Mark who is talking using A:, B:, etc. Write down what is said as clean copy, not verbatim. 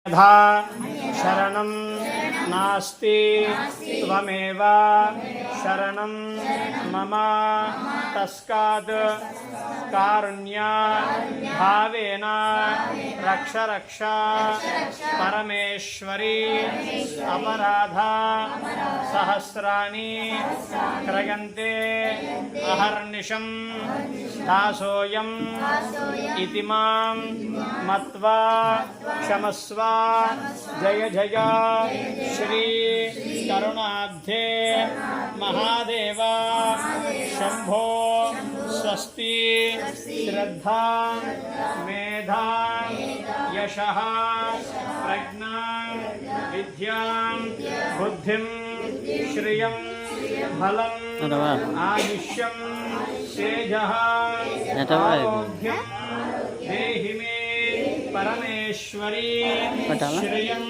A: यथा शरणं नास्ति त्वमेव शरणं मम तस्मात् कारुण्याभावेन रक्ष रक्ष परमेश्वरी अपराधा सहस्राणि क्रियन्ते अहर्निशं दासोऽयम् इति मां मत्वा क्षमस्व। जय जय श्री करुणाब्धे महादेव शंभो स्वस्ति श्रद्धा मेधा यशः प्रज्ञा विद्या बुद्धिं श्रियं फलम् आयुष्यं तेजः आरोग्यं देहि मे परमेश्वरी श्रियं